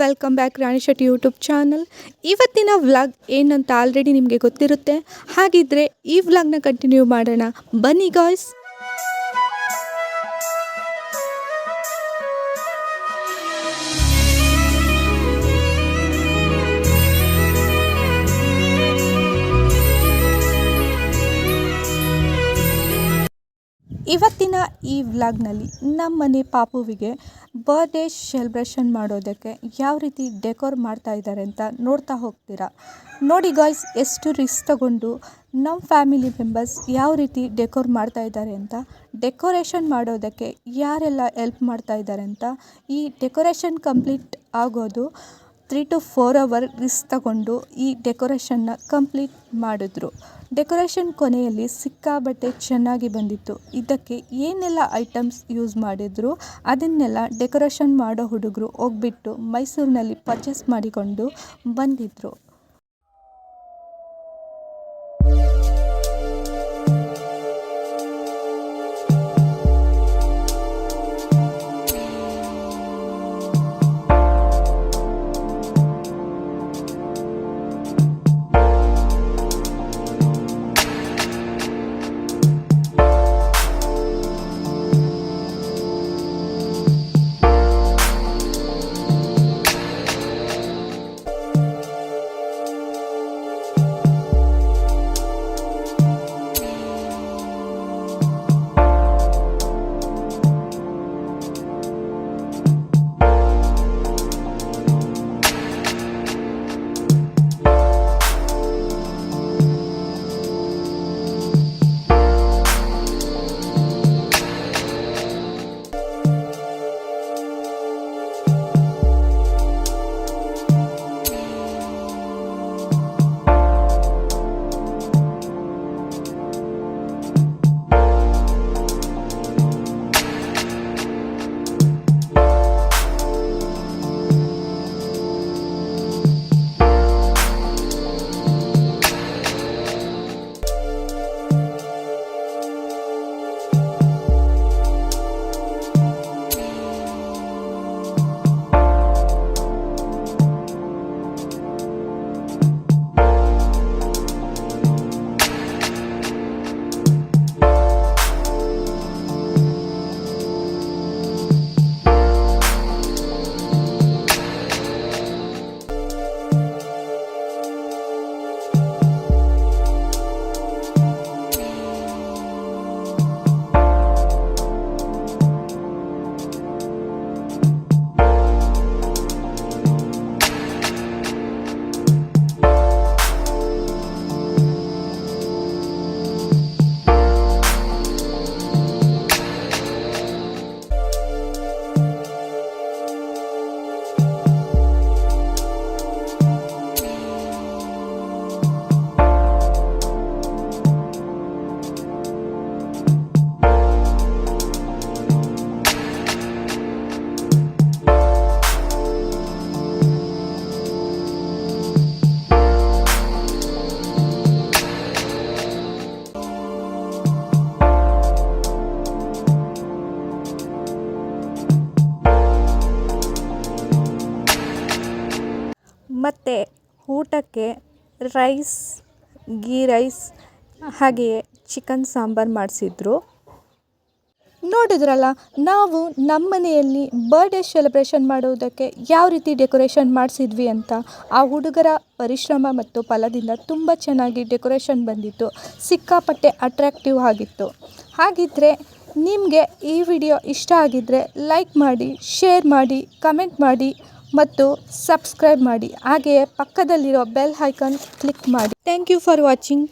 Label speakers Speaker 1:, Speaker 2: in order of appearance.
Speaker 1: Welcome back ರಾಣಿ Shetty YouTube channel. ಇವತ್ತಿನ vlog ಏನಂತ already ನಿಮಗೆ ಗೊತ್ತಿರುತ್ತೆ. ಹಾಗಿದ್ರೆ ಈ ವ್ಲಾಗ್ನ ಕಂಟಿನ್ಯೂ ಮಾಡೋಣ ಬನ್ನಿ ಗಾಯ್ಸ್. ಇವತ್ತಿನ ಈ ವ್ಲಾಗ್ನಲ್ಲಿ ನಮ್ಮನೆ ಪಾಪುವಿಗೆ ಬರ್ಡೇ ಸೆಲೆಬ್ರೇಷನ್ ಮಾಡೋದಕ್ಕೆ ಯಾವ ರೀತಿ ಡೆಕೋರ್ ಮಾಡ್ತಾ ಇದ್ದಾರೆ ಅಂತ ನೋಡ್ತಾ ಹೋಗ್ತೀರಾ. ನೋಡಿ ಗಾಯ್ಸ್, ಎಷ್ಟು ರಿಸ್ಕ್ ತಗೊಂಡು ನಮ್ಮ ಫ್ಯಾಮಿಲಿ ಮೆಂಬರ್ಸ್ ಯಾವ ರೀತಿ ಡೆಕೋರ್ ಮಾಡ್ತಾ ಇದ್ದಾರೆ ಅಂತ. ಡೆಕೋರೇಷನ್ ಮಾಡೋದಕ್ಕೆ ಯಾರೆಲ್ಲ ಹೆಲ್ಪ್ ಮಾಡ್ತಾ ಇದ್ದಾರೆ ಅಂತ. ಈ ಡೆಕೋರೇಷನ್ ಕಂಪ್ಲೀಟ್ ಆಗೋದು 3 to 4 hour ರಿಸ್ಕ್ ತಗೊಂಡು ಈ ಡೆಕೋರೇಷನ್ನ ಕಂಪ್ಲೀಟ್ ಮಾಡಿದ್ರು. ಡೆಕೋರೇಷನ್ ಕೊನೆಯಲ್ಲಿ ಸಿಕ್ಕಾಬಟ್ಟೆ ಚೆನ್ನಾಗಿ ಬಂದಿತ್ತು. ಇದಕ್ಕೆ ಏನೆಲ್ಲ ಐಟಮ್ಸ್ ಯೂಸ್ ಮಾಡಿದ್ರು ಅದನ್ನೆಲ್ಲ ಡೆಕೋರೇಷನ್ ಮಾಡೋ ಹುಡುಗರು ಹೋಗ್ಬಿಟ್ಟು ಮೈಸೂರಿನಲ್ಲಿ ಪರ್ಚೇಸ್ ಮಾಡಿಕೊಂಡು ಬಂದಿದ್ದರು. ಮತ್ತು ಊಟಕ್ಕೆ ರೈಸ್, ಗೀ ರೈಸ್, ಹಾಗೆಯೇ ಚಿಕನ್ ಸಾಂಬಾರು ಮಾಡಿಸಿದ್ರು. ನೋಡಿದ್ರಲ್ಲ, ನಾವು ನಮ್ಮ ಮನೆಯಲ್ಲಿ ಬರ್ಡೇ ಸೆಲೆಬ್ರೇಷನ್ ಮಾಡೋದಕ್ಕೆ ಯಾವ ರೀತಿ ಡೆಕೋರೇಷನ್ ಮಾಡಿಸಿದ್ವಿ ಅಂತ. ಆ ಹುಡುಗರ ಪರಿಶ್ರಮ ಮತ್ತು ಫಲದಿಂದ ತುಂಬ ಚೆನ್ನಾಗಿ ಡೆಕೋರೇಷನ್ ಬಂದಿತ್ತು. ಸಿಕ್ಕಾಪಟ್ಟೆ ಅಟ್ರ್ಯಾಕ್ಟಿವ್ ಆಗಿತ್ತು. ಹಾಗಿದ್ದರೆ ನಿಮಗೆ ಈ ವಿಡಿಯೋ ಇಷ್ಟ ಆಗಿದ್ದರೆ ಲೈಕ್ ಮಾಡಿ, ಶೇರ್ ಮಾಡಿ, ಕಮೆಂಟ್ ಮಾಡಿ ಮತ್ತು ಸಬ್ಸ್ಕ್ರೈಬ್ ಮಾಡಿ. ಹಾಗೆಯೇ ಪಕ್ಕದಲ್ಲಿರೋ ಬೆಲ್ ಐಕಾನ್ ಕ್ಲಿಕ್ ಮಾಡಿ. Thank you for watching.